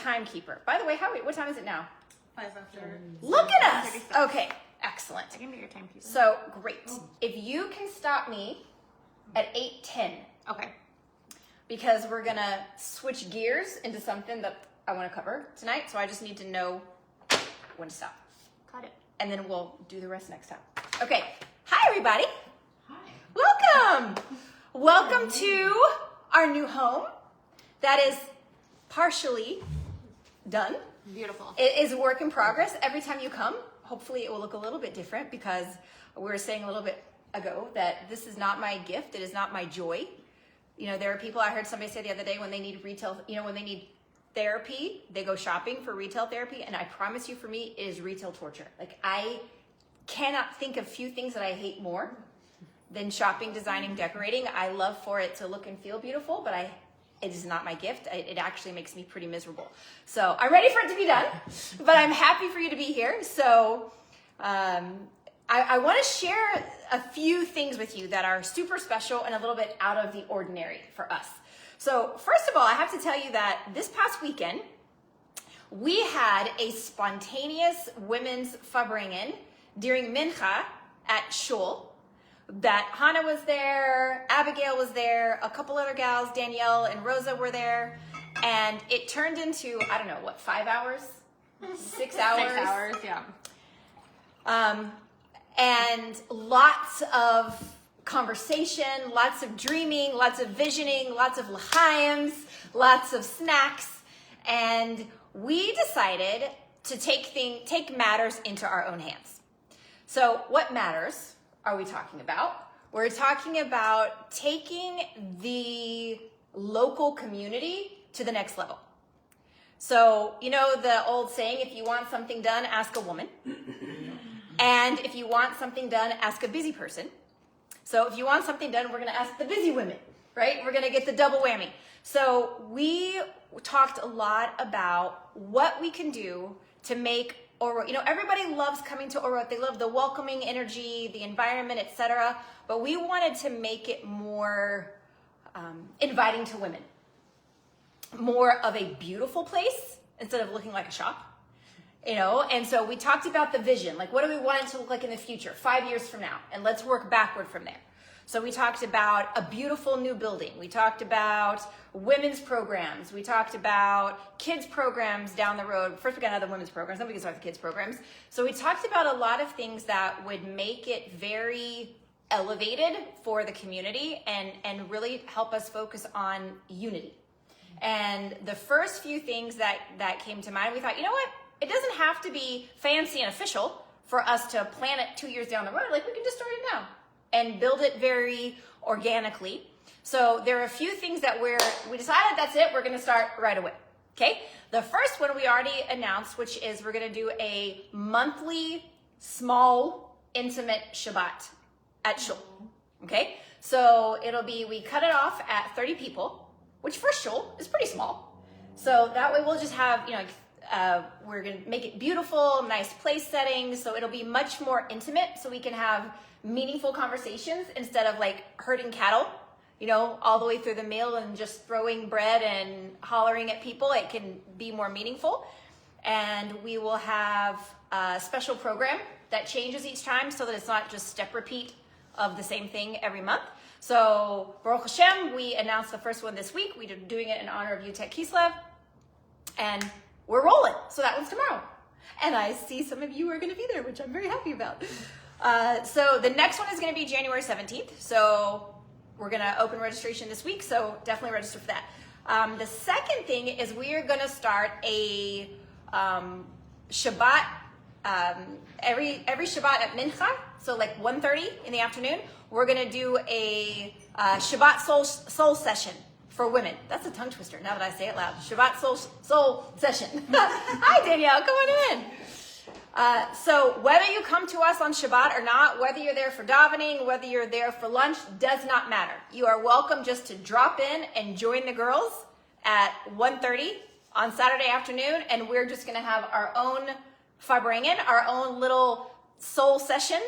timekeeper. By the way, what time is it now? 5 after. Look at us. Okay, excellent. I can be your timekeeper. So great. If you can stop me at 8:10. Okay. Because we're gonna switch gears into something that I want to cover tonight. So I just need to know when to stop. Got it. And then we'll do the rest next time. Okay. Hi, everybody. Hi. Welcome. Welcome to our new home that is partially done. Beautiful. It is a work in progress. Every time you come, hopefully it will look a little bit different, because we were saying a little bit ago that this is not my gift. It is not my joy. You know, there are people, I heard somebody say the other day, when they need retail, when they need therapy, they go shopping for retail therapy. And I promise you, for me, it is retail torture. Like, I cannot think of few things that I hate more than shopping, designing, decorating. I love for it to look and feel beautiful, but it is not my gift. It actually makes me pretty miserable. So I'm ready for it to be done, but I'm happy for you to be here. So I want to share a few things with you that are super special and a little bit out of the ordinary for us. So first of all, I have to tell you that this past weekend, we had a spontaneous women's Fabringen during Mincha at Shul. That Hannah was there, Abigail was there, a couple other gals, Danielle and Rosa were there. And it turned into, 5 hours? 6 hours? 6 hours, yeah. And lots of conversation, lots of dreaming, lots of visioning, lots of l'chaims, lots of snacks. And we decided to take matters into our own hands. So what matters are we talking about? We're talking about taking the local community to the next level. So, you know the old saying, if you want something done, ask a woman. And if you want something done, ask a busy person. So if you want something done, we're going to ask the busy women, right? We're going to get the double whammy. So we talked a lot about what we can do to make Orot. Everybody loves coming to Orot. They love the welcoming energy, the environment, etc. But we wanted to make it more inviting to women. More of a beautiful place instead of looking like a shop. And so we talked about the vision, like what do we want it to look like in the future, 5 years from now, and let's work backward from there. So we talked about a beautiful new building. We talked about women's programs. We talked about kids programs down the road. First we got other women's programs, then we can start the kids programs. So we talked about a lot of things that would make it very elevated for the community and really help us focus on unity. And the first few things that came to mind, we thought, you know what? It doesn't have to be fancy and official for us to plan it 2 years down the road. Like, we can just start it now and build it very organically. So there are a few things that we decided that's it. We're going to start right away. Okay. The first one we already announced, which is we're going to do a monthly, small, intimate Shabbat at Shul. Okay. So we cut it off at 30 people, which for Shul is pretty small. So that way we'll just have, we're going to make it beautiful, nice place settings. So it'll be much more intimate, so we can have meaningful conversations instead of like herding cattle, all the way through the meal and just throwing bread and hollering at people. It can be more meaningful. And we will have a special program that changes each time so that it's not just step repeat of the same thing every month. So Baruch Hashem, we announced the first one this week. We're doing it in honor of Yutek Kislev. And we're rolling. So that one's tomorrow. And I see some of you are going to be there, which I'm very happy about. So the next one is going to be January 17th. So we're going to open registration this week. So definitely register for that. The second thing is we are going to start a Shabbat, every Shabbat at Mincha. So like 1:30 in the afternoon, we're going to do a Shabbat soul session for women. That's a tongue twister now that I say it loud. Shabbat soul session. Hi, Danielle. Come on in. So whether you come to us on Shabbat or not, whether you're there for davening, whether you're there for lunch, does not matter. You are welcome just to drop in and join the girls at 1:30 on Saturday afternoon, and we're just going to have our own Fabringen, our own little soul session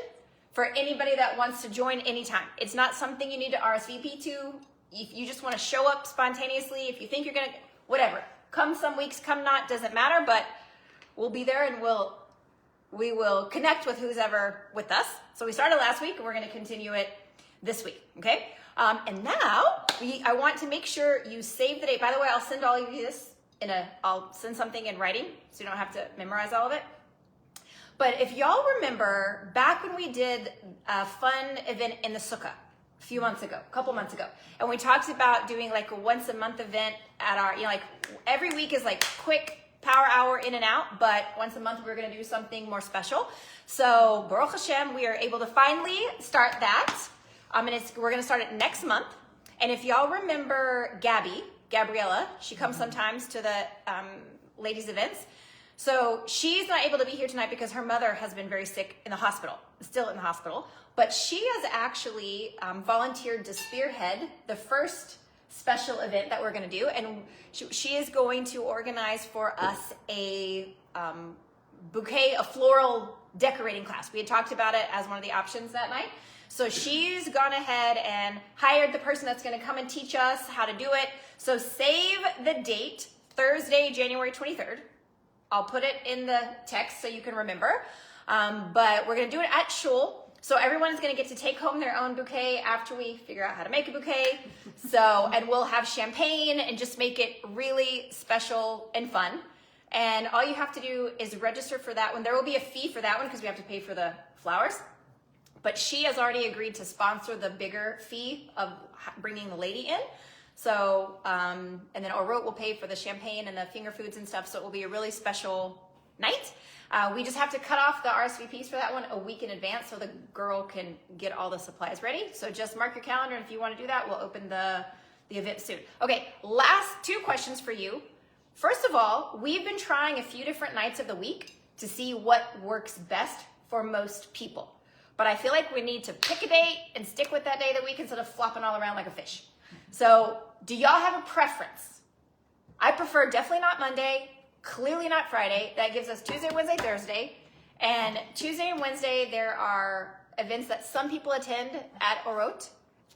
for anybody that wants to join anytime. It's not something you need to RSVP to. If you just want to show up spontaneously, if you think you're going to, whatever. Come some weeks, come not, doesn't matter, but we'll be there and we will connect with who's ever with us. So we started last week and we're going to continue it this week, okay? And now I want to make sure you save the date. By the way, I'll send all of you this I'll send something in writing so you don't have to memorize all of it. But if y'all remember back when we did a fun event in the sukkah a couple months ago, and we talked about doing like a once a month event at our, like every week is like quick power hour in and out, but once a month we're going to do something more special. So Baruch Hashem, we are able to finally start that. We're going to start it next month. And if y'all remember Gabriella, she comes sometimes to the ladies' events. So she's not able to be here tonight because her mother has been very sick in the hospital, still in the hospital. But she has actually volunteered to spearhead the first special event that we're going to do. And she is going to organize for us a floral decorating class. We had talked about it as one of the options that night. So she's gone ahead and hired the person that's going to come and teach us how to do it. So save the date, Thursday, January 23rd. I'll put it in the text so you can remember. But we're going to do it at shul. So everyone's going to get to take home their own bouquet after we figure out how to make a bouquet. And we'll have champagne and just make it really special and fun. And all you have to do is register for that one. There will be a fee for that one because we have to pay for the flowers. But she has already agreed to sponsor the bigger fee of bringing the lady in. So, and then Orot will pay for the champagne and the finger foods and stuff. So it will be a really special night. We just have to cut off the RSVPs for that one a week in advance so the girl can get all the supplies ready. So just mark your calendar. And if you want to do that, we'll open the event soon. Okay, last two questions for you. First of all, we've been trying a few different nights of the week to see what works best for most people. But I feel like we need to pick a date and stick with that day of the week instead of flopping all around like a fish. So do y'all have a preference? I prefer definitely not Monday, clearly not Friday. That gives us Tuesday, Wednesday, Thursday. And Tuesday and Wednesday, there are events that some people attend at Orot.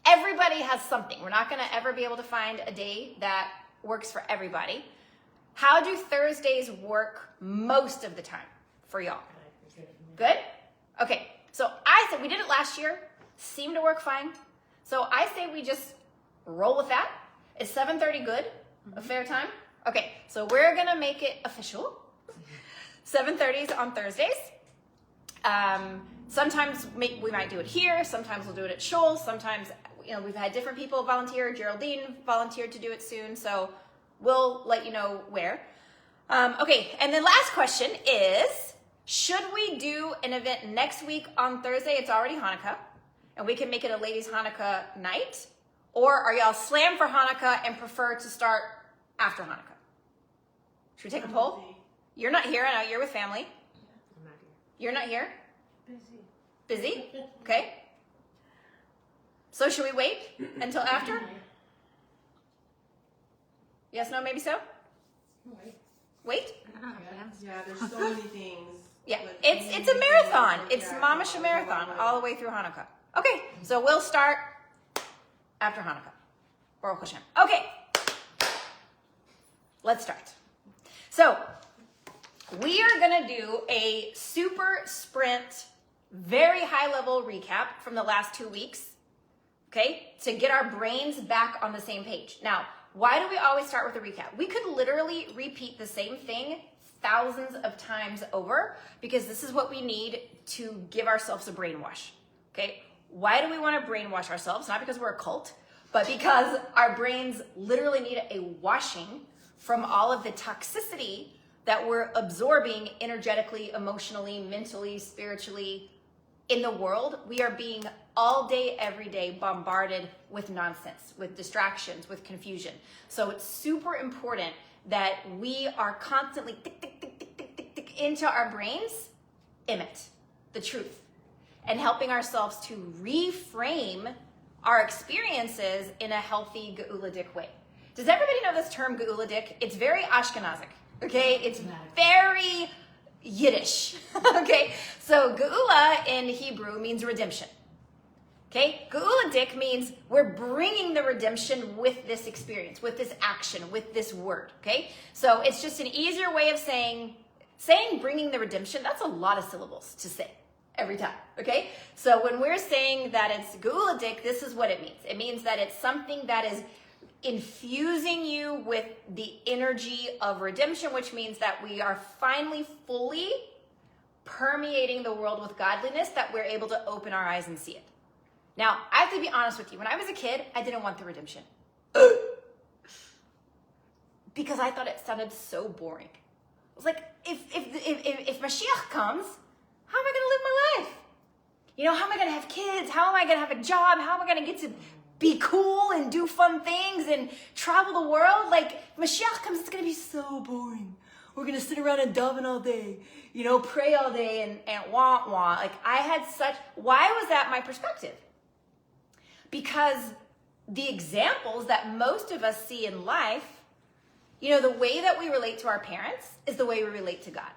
Everybody has something. We're not going to ever be able to find a day that works for everybody. How do Thursdays work most of the time for y'all? Good? Okay. So I said, we did it last year, seemed to work fine. So I say we just roll with that. Is 7:30 good? A fair time? Okay, so we're gonna make it official. 7:30 is on Thursdays. Sometimes we might do it here. Sometimes we'll do it at shul. Sometimes, we've had different people volunteer. Geraldine volunteered to do it soon. So we'll let you know where. Okay, and then last question is, should we do an event next week on Thursday? It's already Hanukkah, and we can make it a ladies' Hanukkah night. Or are y'all slammed for Hanukkah and prefer to start after Hanukkah? Should we take a poll? You're not here. I know you're with family. I'm not here. You're not here? Busy. Busy? Okay. So should we wait until after? Yes, no, maybe so? Wait? Yeah, there's so many things. Yeah, it's a marathon. It's mamash a marathon all the way through Hanukkah. Okay, so we'll start after Hanukkah. Baruch Hashem. Okay, let's start. So we are gonna do a super sprint, very high level recap from the last 2 weeks, okay, to get our brains back on the same page. Now, why do we always start with a recap? We could literally repeat the same thing thousands of times over because this is what we need to give ourselves a brainwash, okay? Why do we want to brainwash ourselves? Not because we're a cult, but because our brains literally need a washing from all of the toxicity that we're absorbing energetically, emotionally, mentally, spiritually in the world. We are being all day, every day bombarded with nonsense, with distractions, with confusion. So it's super important that we are constantly tick, tick, tick, tick, tick, tick, tick into our brains, emit the truth, and helping ourselves to reframe our experiences in a healthy geuladik way. Does everybody know this term geuladik? It's very Ashkenazic, okay? It's very Yiddish, okay? So geula in Hebrew means redemption, Okay, geuladik means we're bringing the redemption with this experience, with this action, with this word. Okay, so it's just an easier way of saying bringing the redemption. That's a lot of syllables to say every time. Okay, so when we're saying that it's geuladik, this is what it means. It means that it's something that is infusing you with the energy of redemption, which means that we are finally fully permeating the world with godliness, that we're able to open our eyes and see it. Now, I have to be honest with you. When I was a kid, I didn't want the redemption. Because I thought it sounded so boring. I was like, if Mashiach comes, how am I going to live my life? You know, how am I going to have kids? How am I going to have a job? How am I going to get to be cool and do fun things and travel the world? Like, if Mashiach comes, it's going to be so boring. We're going to sit around and daven all day, you know, pray all day and wah. Like, I had why was that my perspective? Because the examples that most of us see in life, you know, the way that we relate to our parents is the way we relate to God.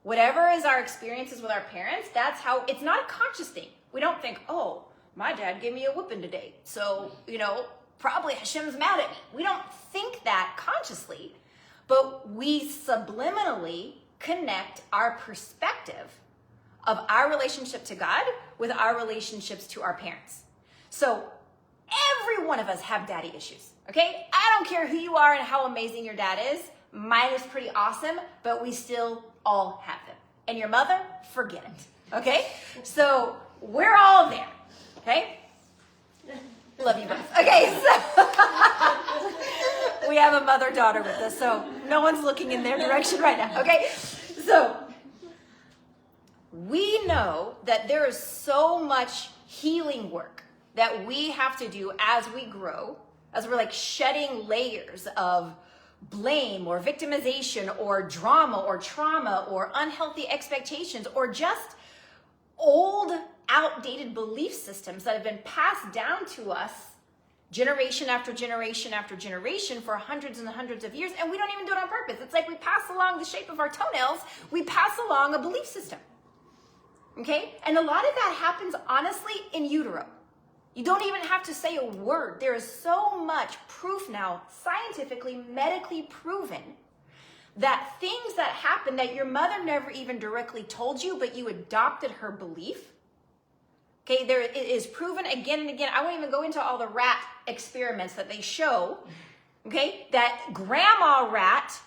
Whatever is our experiences with our parents, that's how, it's not a conscious thing. We don't think, oh, my dad gave me a whooping today, so, you know, probably Hashem's mad at me. We don't think that consciously, but we subliminally connect our perspective of our relationship to God with our relationships to our parents. So every one of us have daddy issues, okay? I don't care who you are and how amazing your dad is. Mine is pretty awesome, but we still all have them. And your mother, forget it, okay? So we're all there, okay? Love you both. Okay, so we have a mother-daughter with us, so no one's looking in their direction right now, okay? So we know that there is so much healing work that we have to do as we grow, as we're like shedding layers of blame or victimization or drama or trauma or unhealthy expectations or just old, outdated belief systems that have been passed down to us generation after generation after generation for hundreds and hundreds of years, and we don't even do it on purpose. It's like we pass along the shape of our toenails, we pass along a belief system. Okay? And a lot of that happens, honestly, in utero. You don't even have to say a word. There is so much proof now, scientifically, medically proven, that things that happen that your mother never even directly told you, but you adopted her belief. Okay, it is proven again and again. I won't even go into all the rat experiments that they show, okay, that grandma rat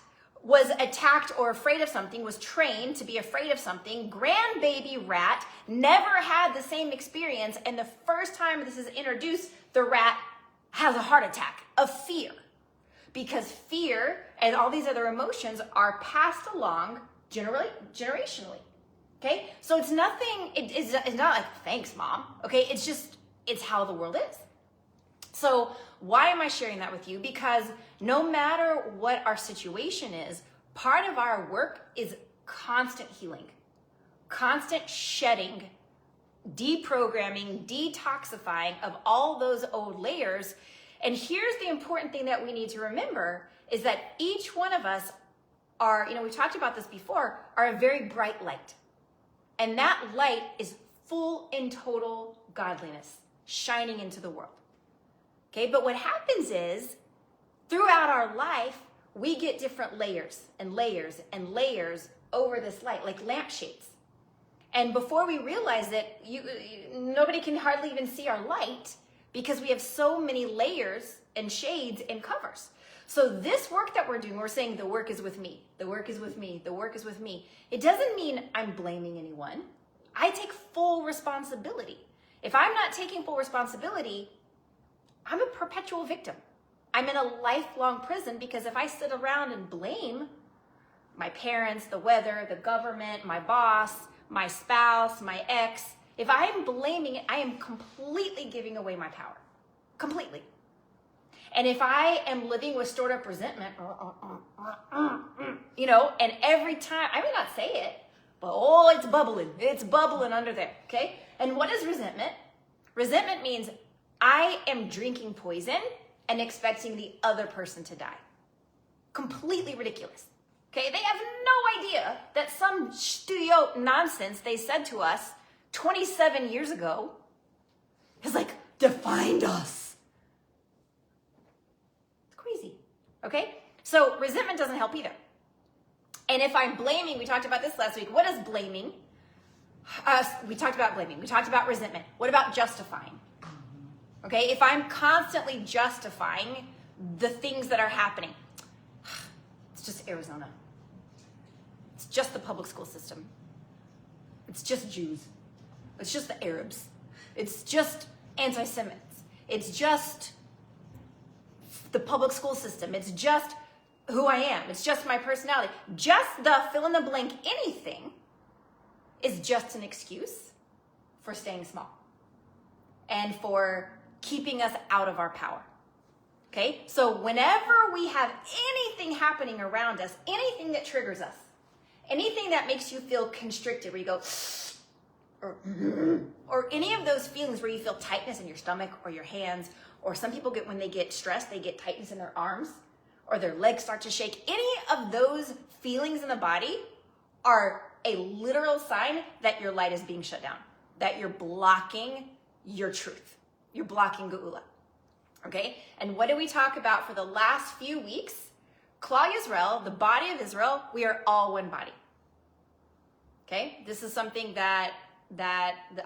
was attacked or afraid of something, was trained to be afraid of something. Grandbaby rat never had the same experience, and the first time this is introduced, the rat has a heart attack of fear. Because fear and all these other emotions are passed along generationally. Okay? So it's nothing, it's not like, thanks, Mom. Okay? It's how the world is. So why am I sharing that with you? Because no matter what our situation is, part of our work is constant healing, constant shedding, deprogramming, detoxifying of all those old layers. And here's the important thing that we need to remember is that each one of us are, we've talked about this before, are a very bright light. And that light is full and total godliness shining into the world. Okay, but what happens is throughout our life, we get different layers and layers and layers over this light, like lampshades. And before we realize it, nobody can hardly even see our light because we have so many layers and shades and covers. So this work that we're doing, we're saying the work is with me, the work is with me, the work is with me. It doesn't mean I'm blaming anyone. I take full responsibility. If I'm not taking full responsibility, I'm a perpetual victim. I'm in a lifelong prison because if I sit around and blame my parents, the weather, the government, my boss, my spouse, my ex, if I'm blaming it, I am completely giving away my power. Completely. And if I am living with stored up resentment, and every time, I may not say it, but it's bubbling under there, okay? And what is resentment? Resentment means I am drinking poison and expecting the other person to die. Completely ridiculous. Okay, they have no idea that some studio nonsense they said to us 27 years ago defined us. It's crazy, okay? So resentment doesn't help either. And if I'm blaming, we talked about this last week. What is blaming? We talked about blaming. We talked about resentment. What about justifying? Okay, if I'm constantly justifying the things that are happening, it's just Arizona. It's just the public school system. It's just Jews. It's just the Arabs. It's just anti-Semites. It's just the public school system. It's just who I am. It's just my personality. Just the fill in the blank anything is just an excuse for staying small and for keeping us out of our power. Okay? So whenever we have anything happening around us, anything that triggers us, anything that makes you feel constricted, where you go, or any of those feelings where you feel tightness in your stomach or your hands, or some people get, when they get stressed, they get tightness in their arms or their legs start to shake. Any of those feelings in the body are a literal sign that your light is being shut down, that you're blocking your truth. You're blocking Geula. Okay? And what did we talk about for the last few weeks? Klal Yisrael, the body of Israel, we are all one body. Okay? This is something that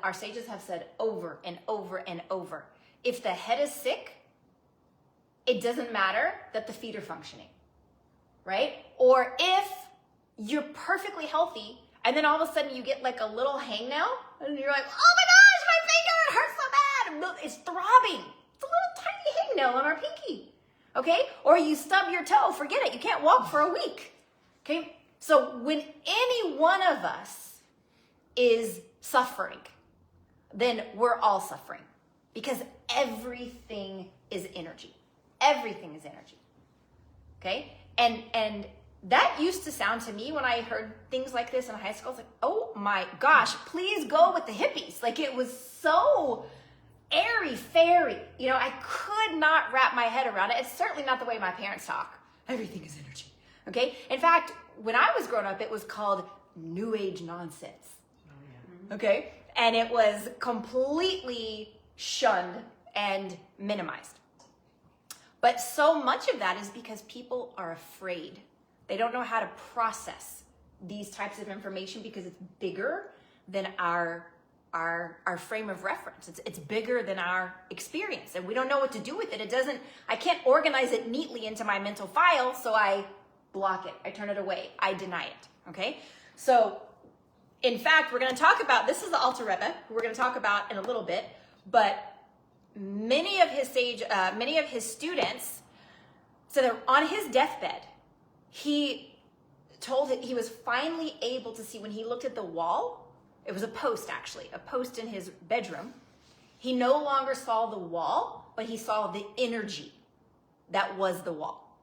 our sages have said over and over and over. If the head is sick, it doesn't matter that the feet are functioning, right? Or if you're perfectly healthy and then all of a sudden you get like a little hangnail and you're like, oh my gosh, my finger, it hurts so bad. It's throbbing. It's a little tiny hangnail on our pinky, okay? Or you stub your toe, forget it. You can't walk for a week, okay? So when any one of us is suffering, then we're all suffering because everything is energy. Everything is energy, okay? And that used to sound to me when I heard things like this in high school, I was like, oh my gosh, please go with the hippies. Like it was so airy-fairy. You know, I could not wrap my head around it. It's certainly not the way my parents talk. Everything is energy, okay? In fact, when I was growing up, it was called New Age nonsense, okay? And it was completely shunned and minimized. But so much of that is because people are afraid. They don't know how to process these types of information because it's bigger than our frame of reference. It's bigger than our experience, and we don't know what to do with it. I can't organize it neatly into my mental file, so I block it. I turn it away. I deny it, okay? So, in fact, we're going to talk about, this is the Alter Rebbe, who we're going to talk about in a little bit, but many of his students, so that on his deathbed, he was finally able to see, when he looked at the wall, it was a post actually, a post in his bedroom. He no longer saw the wall, but he saw the energy that was the wall.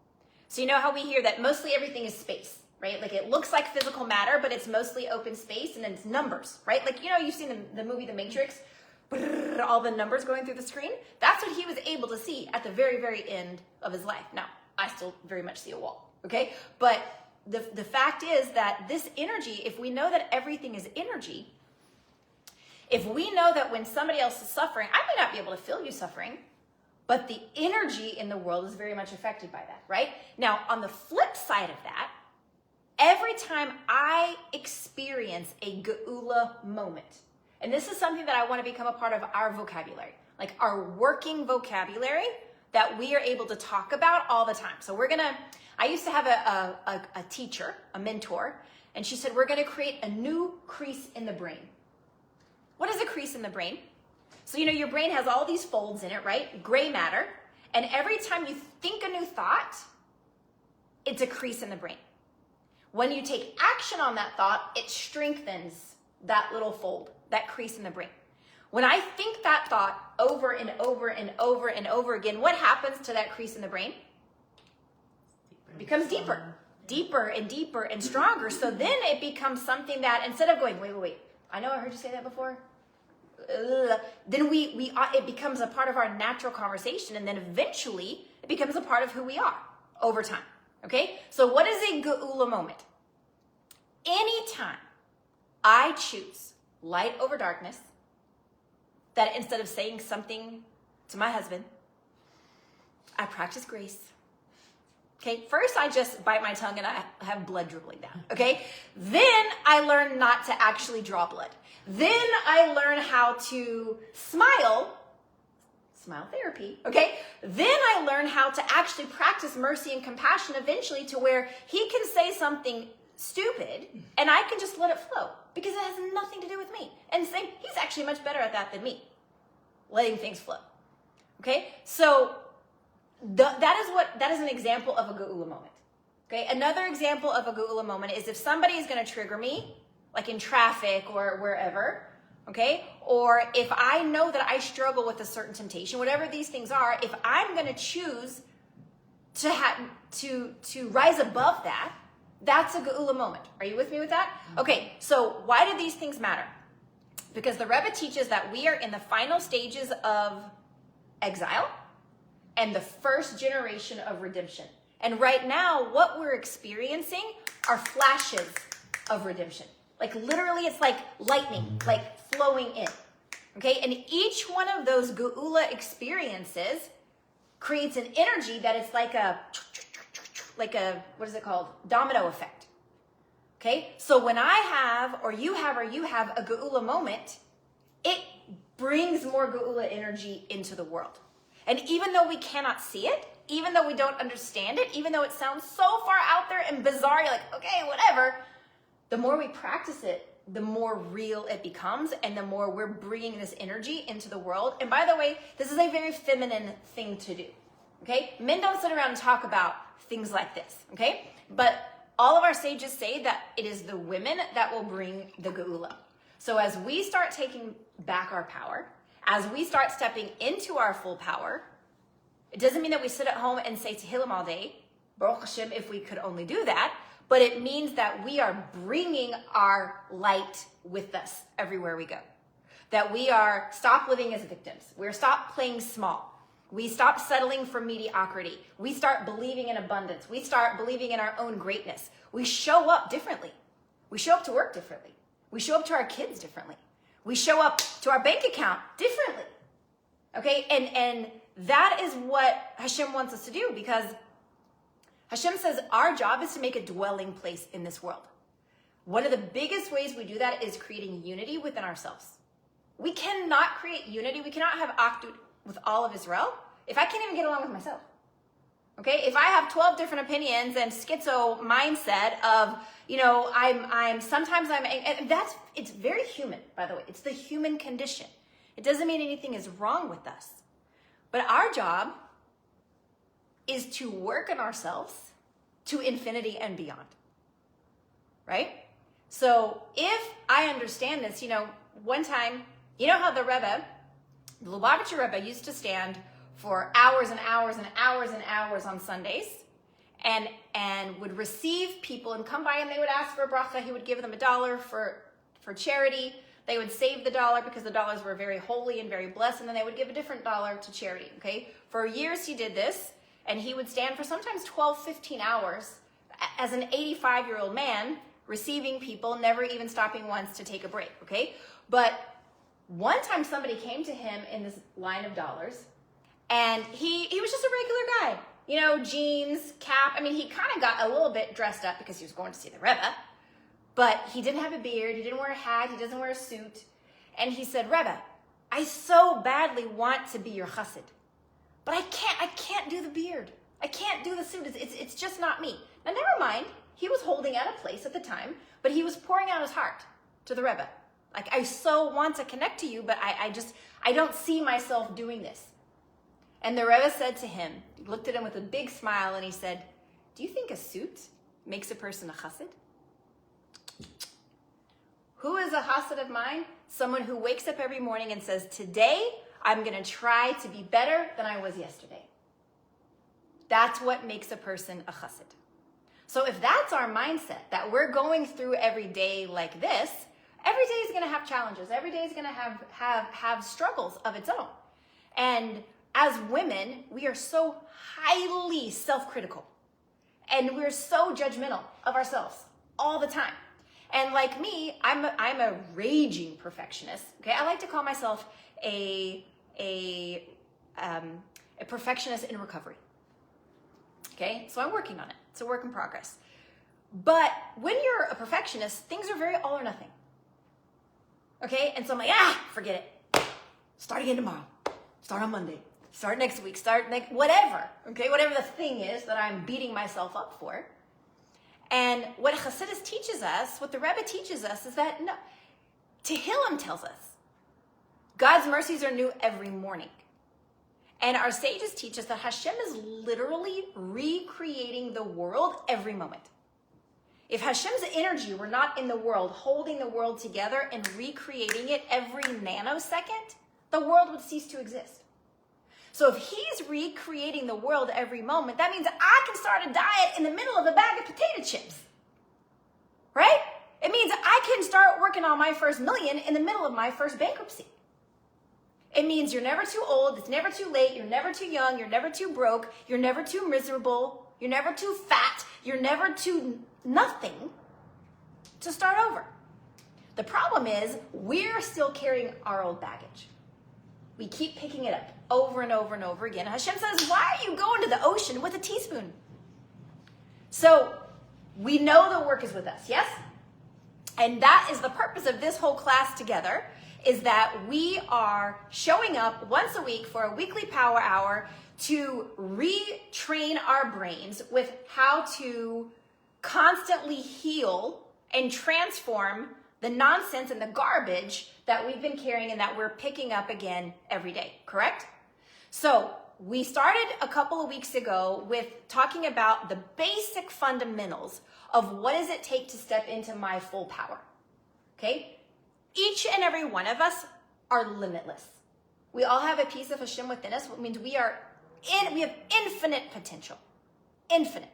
So you know how we hear that mostly everything is space, right? Like it looks like physical matter, but it's mostly open space and then it's numbers, right? Like, you know, you've seen the movie The Matrix, all the numbers going through the screen. That's what he was able to see at the very, very end of his life. Now, I still very much see a wall, okay? But the fact is that this energy, if we know that everything is energy, if we know that when somebody else is suffering, I may not be able to feel you suffering, but the energy in the world is very much affected by that, right? Now, on the flip side of that, every time I experience a Geula moment, and this is something that I want to become a part of our vocabulary, like our working vocabulary that we are able to talk about all the time. So I used to have a teacher, a mentor, and she said, we're going to create a new crease in the brain. What is a crease in the brain? So, you know, your brain has all these folds in it, right? Gray matter. And every time you think a new thought, it's a crease in the brain. When you take action on that thought, it strengthens that little fold, that crease in the brain. When I think that thought over and over and over and over again, what happens to that crease in the brain? It becomes deeper and deeper and stronger. So then it becomes something that instead of going, wait, I know I heard you say that before. Then it becomes a part of our natural conversation, and then eventually it becomes a part of who we are over time. Okay? So what is a Geula moment? Anytime I choose light over darkness, that instead of saying something to my husband, I practice grace. Okay, first I just bite my tongue and I have blood dribbling down, okay? Then I learn not to actually draw blood. Then I learn how to smile therapy, okay? Then I learn how to actually practice mercy and compassion eventually to where he can say something stupid and I can just let it flow because it has nothing to do with me. And same, he's actually much better at that than me, letting things flow, okay? So that is an example of a geula moment. Okay, another example of a geula moment is if somebody is going to trigger me, like in traffic or wherever, okay, or if I know that I struggle with a certain temptation, whatever these things are, if I'm going to choose to rise above that, that's a geula moment. Are you with me with that? Okay, so why do these things matter? Because the Rebbe teaches that we are in the final stages of exile and the first generation of redemption. And right now, what we're experiencing are flashes of redemption. Like literally, it's like lightning, like flowing in. Okay, and each one of those geula experiences creates an energy that it's like a, what is it called? Domino effect. Okay, so when I have, or you have a geula moment, it brings more geula energy into the world. And even though we cannot see it, even though we don't understand it, even though it sounds so far out there and bizarre, you're like, okay, whatever, the more we practice it, the more real it becomes and the more we're bringing this energy into the world. And by the way, this is a very feminine thing to do, okay? Men don't sit around and talk about things like this, okay? But all of our sages say that it is the women that will bring the geula. So as we start taking back our power, as we start stepping into our full power, it doesn't mean that we sit at home and say Tehillim all day, Baruch Hashem, if we could only do that, but it means that we are bringing our light with us everywhere we go. That we are stop living as victims. We're stop playing small. We stop settling for mediocrity. We start believing in abundance. We start believing in our own greatness. We show up differently. We show up to work differently. We show up to our kids differently. We show up to our bank account differently, okay? And that is what Hashem wants us to do because Hashem says our job is to make a dwelling place in this world. One of the biggest ways we do that is creating unity within ourselves. We cannot create unity. We cannot have Akhdut with all of Israel if I can't even get along with myself, okay? If I have 12 different opinions and schizo mindset of, you know, and it's very human, by the way. It's the human condition. It doesn't mean anything is wrong with us. But our job is to work on ourselves to infinity and beyond, right? So if I understand this, you know, one time, you know how the Lubavitcher Rebbe used to stand for hours and hours and hours and hours on Sundays and would receive people and come by and they would ask for a bracha. He would give them $1 for charity. They would save the $1 because the dollars were very holy and very blessed, and then they would give a different $1 to charity, okay? For years he did this, and he would stand for sometimes 12, 15 hours as an 85-year-old man receiving people, never even stopping once to take a break, okay? But one time somebody came to him in this line of dollars, and he was just a regular guy. You know, jeans, cap. I mean, he kind of got a little bit dressed up because he was going to see the Rebbe, but he didn't have a beard. He didn't wear a hat. He doesn't wear a suit. And he said, Rebbe, I so badly want to be your chassid, but I can't do the beard. I can't do the suit. It's just not me. Now, never mind. He was holding out a place at the time, but he was pouring out his heart to the Rebbe. Like, I so want to connect to you, but I don't see myself doing this. And the Rebbe said to him, he looked at him with a big smile and he said, do you think a suit makes a person a chassid? Who is a chassid of mine? Someone who wakes up every morning and says, today I'm going to try to be better than I was yesterday. That's what makes a person a chassid. So if that's our mindset, that we're going through every day like this, every day is going to have challenges. Every day is going to have struggles of its own. And as women, we are so highly self-critical. And we're so judgmental of ourselves all the time. And like me, I'm a raging perfectionist. Okay, I like to call myself a a perfectionist in recovery. Okay, so I'm working on it. It's a work in progress. But when you're a perfectionist, things are very all or nothing. Okay, and so I'm like, forget it. Start again tomorrow. Start on Monday. Start next week. Start next, whatever. Okay, whatever the thing is that I'm beating myself up for. And what Hasidus teaches us, what the Rebbe teaches us, is that no, Tehillim tells us God's mercies are new every morning. And our sages teach us that Hashem is literally recreating the world every moment. If Hashem's energy were not in the world, holding the world together and recreating it every nanosecond, the world would cease to exist. So if he's recreating the world every moment, that means I can start a diet in the middle of a bag of potato chips. Right? It means I can start working on my first million in the middle of my first bankruptcy. It means you're never too old, it's never too late, you're never too young, you're never too broke, you're never too miserable, you're never too fat, you're never too nothing to start over. The problem is we're still carrying our old baggage. We keep picking it up over and over and over again. Hashem says, why are you going to the ocean with a teaspoon? So we know the work is with us, yes? And that is the purpose of this whole class together, is that we are showing up once a week for a weekly power hour to retrain our brains with how to constantly heal and transform the nonsense and the garbage that we've been carrying and that we're picking up again every day, correct? So we started a couple of weeks ago with talking about the basic fundamentals of what does it take to step into my full power, okay? Each and every one of us are limitless. We all have a piece of Hashem within us, which means we have infinite potential. Infinite.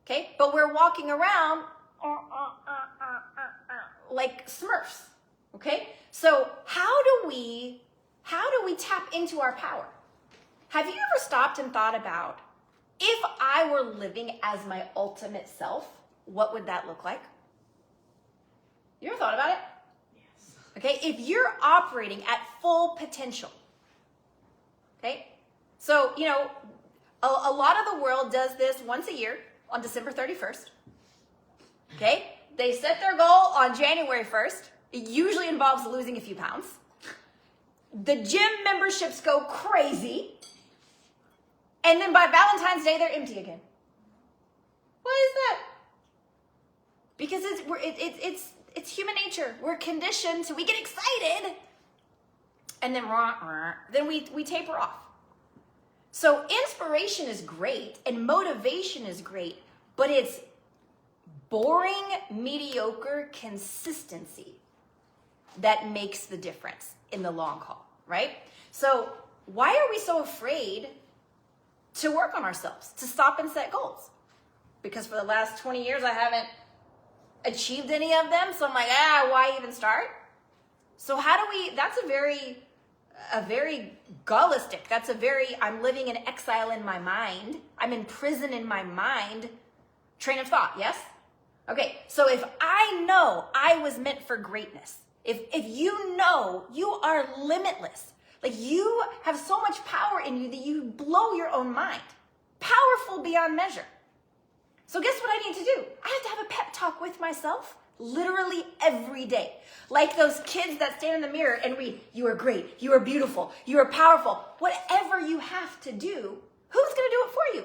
Okay? But we're walking around like Smurfs. Okay? So how do we tap into our power? Have you ever stopped and thought about, if I were living as my ultimate self, what would that look like? You ever thought about it? Okay, if you're operating at full potential, okay? So, you know, a lot of the world does this once a year on December 31st, okay? They set their goal on January 1st. It usually involves losing a few pounds. The gym memberships go crazy. And then by Valentine's Day, they're empty again. Why is that? Because it's human nature. We're conditioned, so we get excited, and then we taper off. So inspiration is great, and motivation is great, but it's boring, mediocre consistency that makes the difference in the long haul, right? So why are we so afraid to work on ourselves, to stop and set goals? Because for the last 20 years, I haven't achieved any of them, so I'm like, why even start? So how do we, that's a very Gaullistic, I'm living in exile in my mind, I'm in prison in my mind train of thought, yes? Okay, so if I know I was meant for greatness, if you know you are limitless, like you have so much power in you that you blow your own mind, powerful beyond measure. So guess what I need to do? I have to have a pep talk with myself literally every day. Like those kids that stand in the mirror and read, you are great, you are beautiful, you are powerful. Whatever you have to do, who's going to do it for you?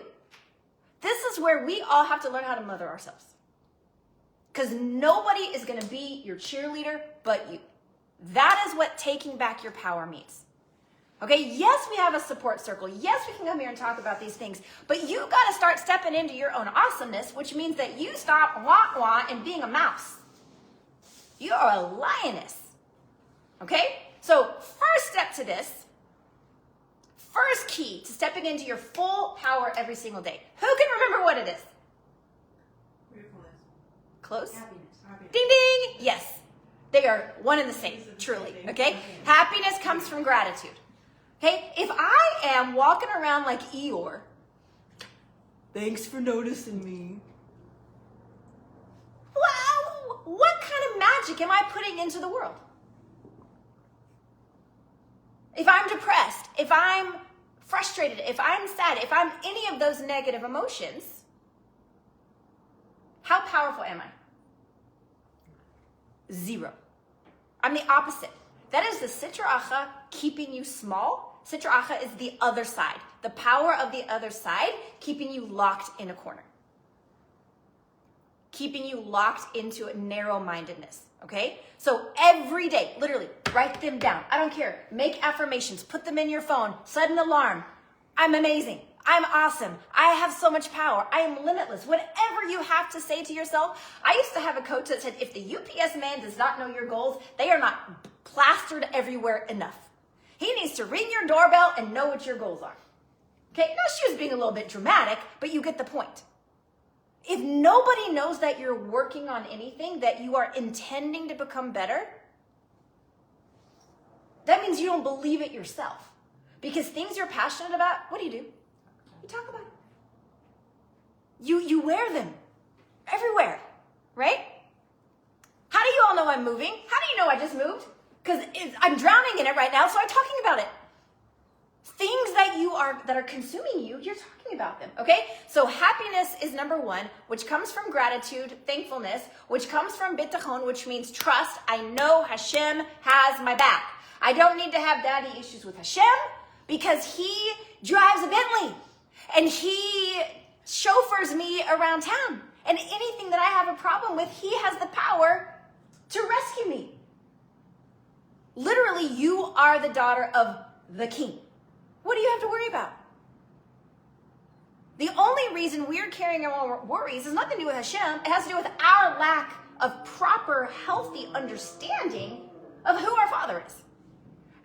This is where we all have to learn how to mother ourselves. Because nobody is going to be your cheerleader but you. That is what taking back your power means. Okay, yes, we have a support circle. Yes, we can come here and talk about these things. But you got to start stepping into your own awesomeness, which means that you stop wah-wah and being a mouse. You are a lioness. Okay? So first step to this, first key to stepping into your full power every single day. Who can remember what it is? Gratefulness. Close? Happiness. Ding, ding. Yes. They are one and the same, truly. Okay? Happiness comes from gratitude. Okay, if I am walking around like Eeyore, thanks for noticing me. Wow, what kind of magic am I putting into the world? If I'm depressed, if I'm frustrated, if I'm sad, if I'm any of those negative emotions, how powerful am I? 0. I'm the opposite. That is the sitra achra keeping you small. Sitra achra is the other side. The power of the other side keeping you locked in a corner. Keeping you locked into a narrow-mindedness, okay? So every day, literally, write them down. I don't care. Make affirmations. Put them in your phone. Set an alarm. I'm amazing. I'm awesome. I have so much power. I am limitless. Whatever you have to say to yourself. I used to have a coach that said, if the UPS man does not know your goals, they are not plastered everywhere enough. He needs to ring your doorbell and know what your goals are. Okay, now she was being a little bit dramatic, but you get the point. If nobody knows that you're working on anything, that you are intending to become better, that means you don't believe it yourself. Because things you're passionate about, what do? You talk about it. You wear them everywhere, right? How do you all know I'm moving? How do you know I just moved? Because I'm drowning in it right now, so I'm talking about it. Things that are consuming you, you're talking about them, okay? So happiness is number 1, which comes from gratitude, thankfulness, which comes from bitachon, which means trust. I know Hashem has my back. I don't need to have daddy issues with Hashem because he drives a Bentley and he chauffeurs me around town. And anything that I have a problem with, he has the power to rescue me. Literally, you are the daughter of the king. What do you have to worry about? The only reason we're carrying our worries has nothing to do with Hashem. It has to do with our lack of proper, healthy understanding of who our Father is.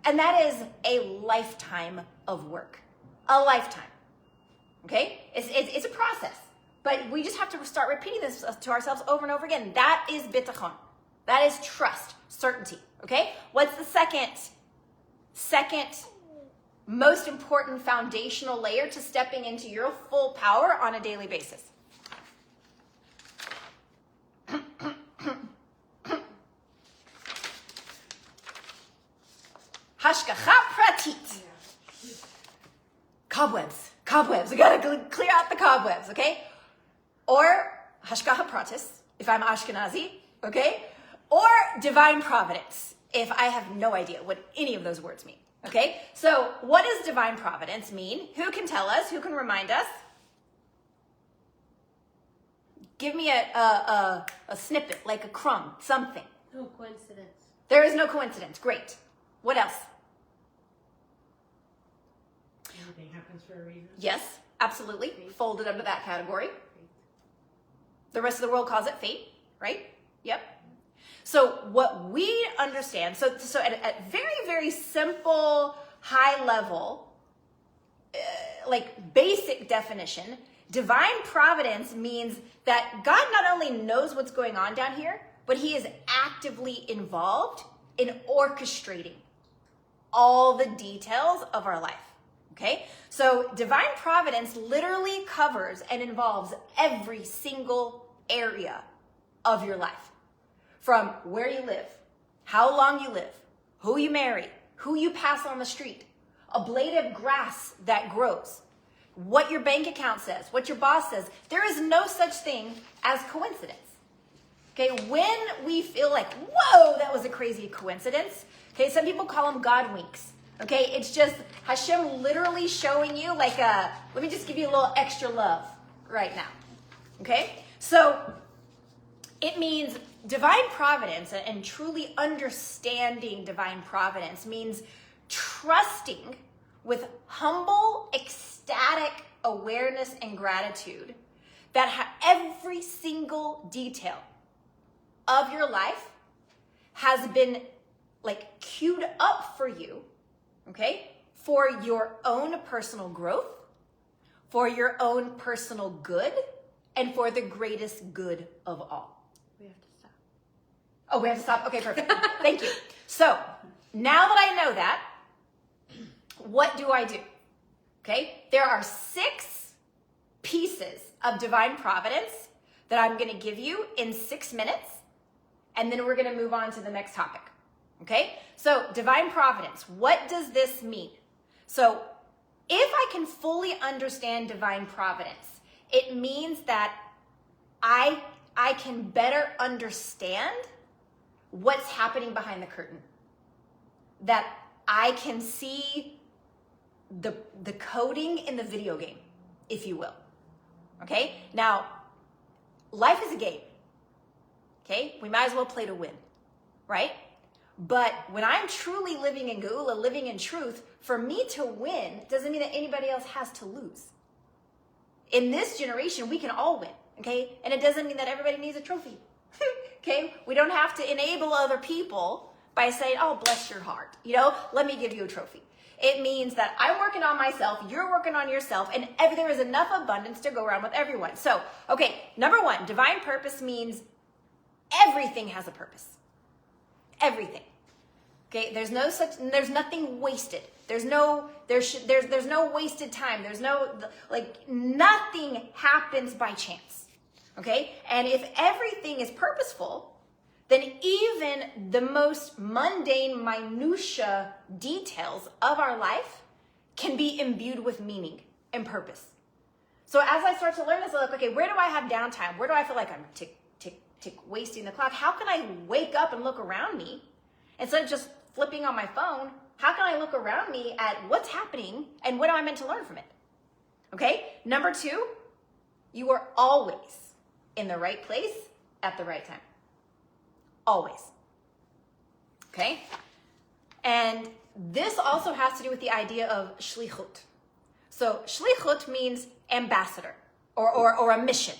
And that is a lifetime of work. A lifetime. Okay? It's a process. But we just have to start repeating this to ourselves over and over again. That is bitachon. That is trust, certainty. Okay? What's the second most important foundational layer to stepping into your full power on a daily basis? Hashgacha pratit. Cobwebs. We gotta clear out the cobwebs, okay? Or hashgacha pratis, if I'm Ashkenazi, okay? Or divine providence, if I have no idea what any of those words mean. Okay, so what does divine providence mean? Who can tell us? Who can remind us? Give me a snippet, like a crumb, something. No coincidence. There is no coincidence. Great. What else? Everything happens for a reason. Yes, absolutely. Folded under that category. The rest of the world calls it fate, right? Yep. So what we understand, so at very, very simple, high level, like basic definition, divine providence means that God not only knows what's going on down here, but he is actively involved in orchestrating all the details of our life, okay? So divine providence literally covers and involves every single area of your life. From where you live, how long you live, who you marry, who you pass on the street, a blade of grass that grows, what your bank account says, what your boss says. There is no such thing as coincidence. Okay, when we feel like, whoa, that was a crazy coincidence. Okay, some people call them God winks. Okay, it's just Hashem literally showing you like let me just give you a little extra love right now. Okay, so it means divine providence and truly understanding divine providence means trusting with humble, ecstatic awareness and gratitude that every single detail of your life has been like queued up for you, okay, for your own personal growth, for your own personal good, and for the greatest good of all. We have to stop. Oh, we have to stop? Okay, perfect. Thank you. So, now that I know that, what do I do? Okay, there are 6 pieces of divine providence that I'm going to give you in 6 minutes, and then we're going to move on to the next topic. Okay, so divine providence, what does this mean? So, If I can fully understand divine providence, it means that I can better understand what's happening behind the curtain. That I can see the coding in the video game, if you will. Okay? Now, life is a game. Okay? We might as well play to win, right? But when I'm truly living in Geula, living in truth, for me to win doesn't mean that anybody else has to lose. In this generation, we can all win, okay? And it doesn't mean that everybody needs a trophy, okay? We don't have to enable other people by saying, oh, bless your heart, let me give you a trophy. It means that I'm working on myself, you're working on yourself, and there is enough abundance to go around with everyone. So, okay, number one, divine purpose means everything has a purpose. Everything. Okay, there's nothing wasted. There's no wasted time. Nothing happens by chance. Okay? And if everything is purposeful, then even the most mundane minutia details of our life can be imbued with meaning and purpose. So as I start to learn this, I look, okay, where do I have downtime? Where do I feel like I'm tick, wasting the clock? How can I wake up and look around me instead of just flipping on my phone? How can I look around me at what's happening and what am I meant to learn from it? Okay, number two, you are always in the right place at the right time. Always. Okay? And this also has to do with the idea of shlichut. So shlichut means ambassador or a mission.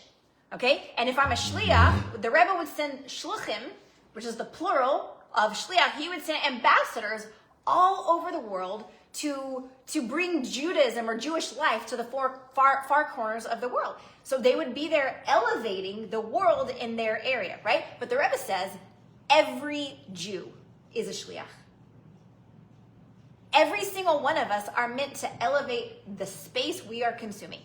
Okay? And if I'm a shliach, the Rebbe would send shluchim, which is the plural of shliach. He would send ambassadors all over the world to bring Judaism or Jewish life to the far corners of the world. So they would be there elevating the world in their area, right? But the Rebbe says every Jew is a shliach. Every single one of us are meant to elevate the space we are consuming.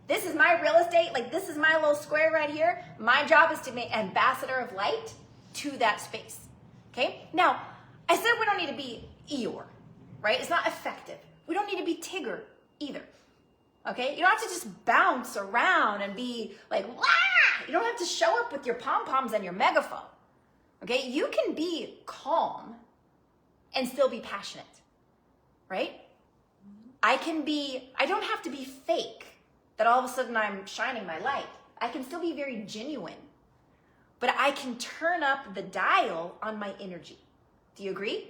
This is my real estate, this is my little square right here. My job is to be ambassador of light to that space. Okay? Now, I said we don't need to be Eeyore, right? It's not effective. We don't need to be Tigger either. Okay? You don't have to just bounce around and be like, wah! You don't have to show up with your pom-poms and your megaphone. Okay? You can be calm and still be passionate, right? I don't have to be fake that all of a sudden I'm shining my light. I can still be very genuine, but I can turn up the dial on my energy. Do you agree?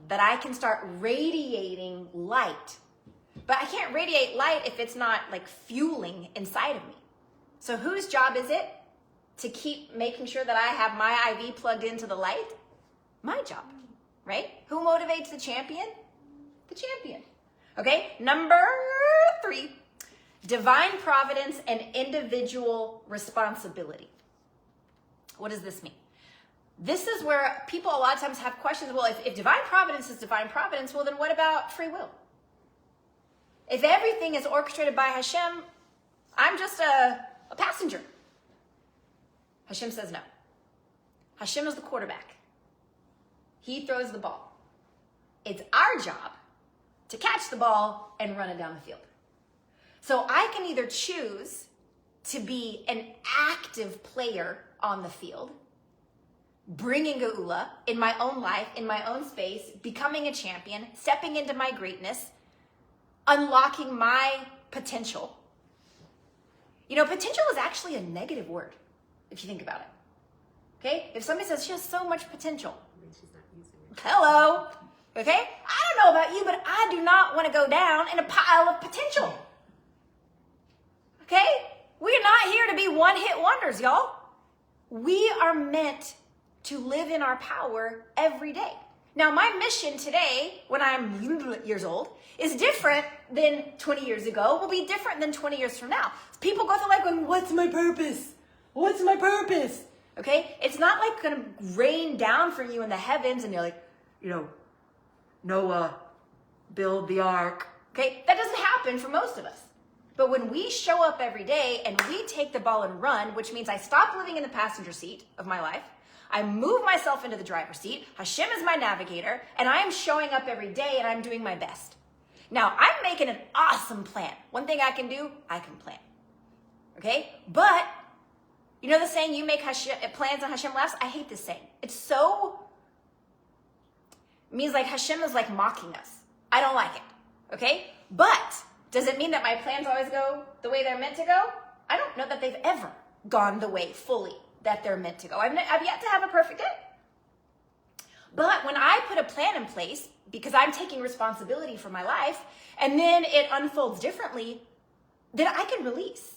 That I can start radiating light. But I can't radiate light if it's not fueling inside of me. So whose job is it to keep making sure that I have my IV plugged into the light? My job, right? Who motivates the champion? The champion. Okay, number 3, divine providence and individual responsibility. What does this mean? This is where people a lot of times have questions. Well, if divine providence is divine providence, well, then what about free will? If everything is orchestrated by Hashem, I'm just a passenger. Hashem says no. Hashem is the quarterback. He throws the ball. It's our job to catch the ball and run it down the field. So I can either choose to be an active player on the field, bringing Geula in my own life, in my own space, becoming a champion, stepping into my greatness, unlocking my potential. Potential is actually a negative word, if you think about it. Okay? If somebody says she has so much potential, hello, okay? I don't know about you, but I do not want to go down in a pile of potential. Okay? We're not here to be one-hit wonders, y'all. We are meant to live in our power every day. Now, my mission today, when I'm years old, is different than 20 years ago, will be different than 20 years from now. People go through going, what's my purpose? What's my purpose? Okay? It's not going to rain down from you in the heavens and you're like, Noah, build the ark. Okay? That doesn't happen for most of us. But when we show up every day and we take the ball and run, which means I stop living in the passenger seat of my life, I move myself into the driver's seat, Hashem is my navigator, and I am showing up every day and I'm doing my best. Now, I'm making an awesome plan. One thing I can do, I can plan. Okay? But, you know the saying, you make plans and Hashem laughs? I hate this saying. It means like Hashem is like mocking us. I don't like it. Okay? But, does it mean that my plans always go the way they're meant to go? I don't know that they've ever gone the way fully that they're meant to go. I've yet to have a perfect day. But when I put a plan in place, because I'm taking responsibility for my life, and then it unfolds differently, then I can release.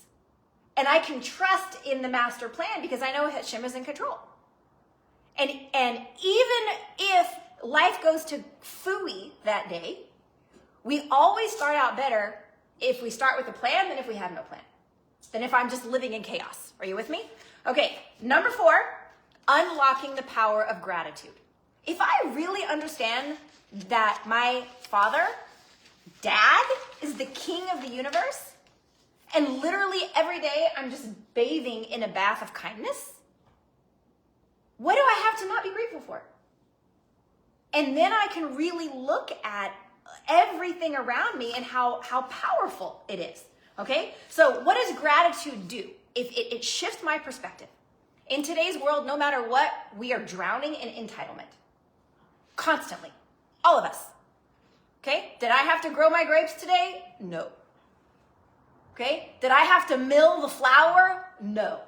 And I can trust in the master plan because I know Hashem is in control. And even if life goes to phooey that day, we always start out better if we start with a plan than if we have no plan. Than if I'm just living in chaos. Are you with me? Okay, number 4, unlocking the power of gratitude. If I really understand that my father, dad, is the king of the universe, and literally every day I'm just bathing in a bath of kindness, what do I have to not be grateful for? And then I can really look at everything around me and how powerful it is. Okay? So what does gratitude do? It shifts my perspective. In today's world, no matter what, we are drowning in entitlement. Constantly. All of us. Okay? Did I have to grow my grapes today? No. Okay? Did I have to mill the flour? No.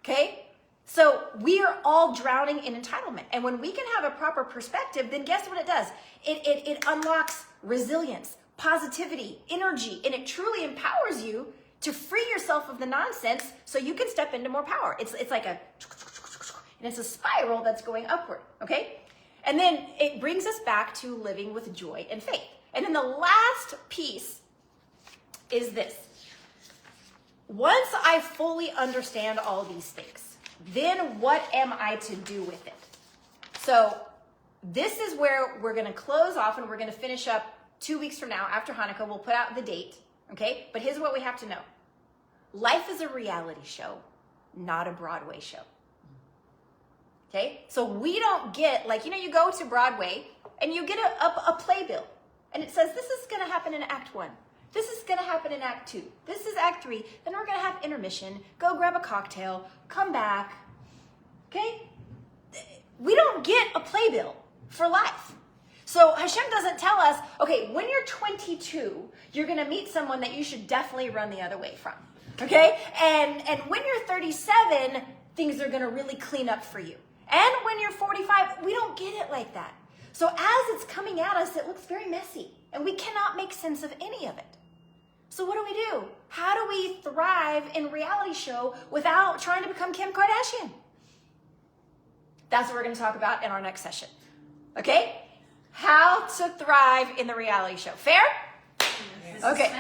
Okay? So we are all drowning in entitlement. And when we can have a proper perspective, then guess what it does? It unlocks resilience, positivity, energy, and it truly empowers you to free yourself of the nonsense so you can step into more power. It's like and it's a spiral that's going upward, okay? And then it brings us back to living with joy and faith. And then the last piece is this. Once I fully understand all these things, then what am I to do with it? So this is where we're going to close off and we're going to finish up 2 weeks from now after Hanukkah. We'll put out the date, okay? But here's what we have to know. Life is a reality show, not a Broadway show. Okay? So we don't get, like, you go to Broadway and you get a playbill and it says, this is going to happen in Act 1. This is going to happen in Act 2. This is Act 3. Then we're going to have intermission. Go grab a cocktail. Come back. Okay? We don't get a playbill for life. So Hashem doesn't tell us, okay, when you're 22, you're going to meet someone that you should definitely run the other way from. Okay? And when you're 37, things are going to really clean up for you. And when you're 45, we don't get it like that. So as it's coming at us, it looks very messy. And we cannot make sense of any of it. So what do? How do we thrive in reality show without trying to become Kim Kardashian? That's what we're going to talk about in our next session. Okay? How to thrive in the reality show. Fair? Okay.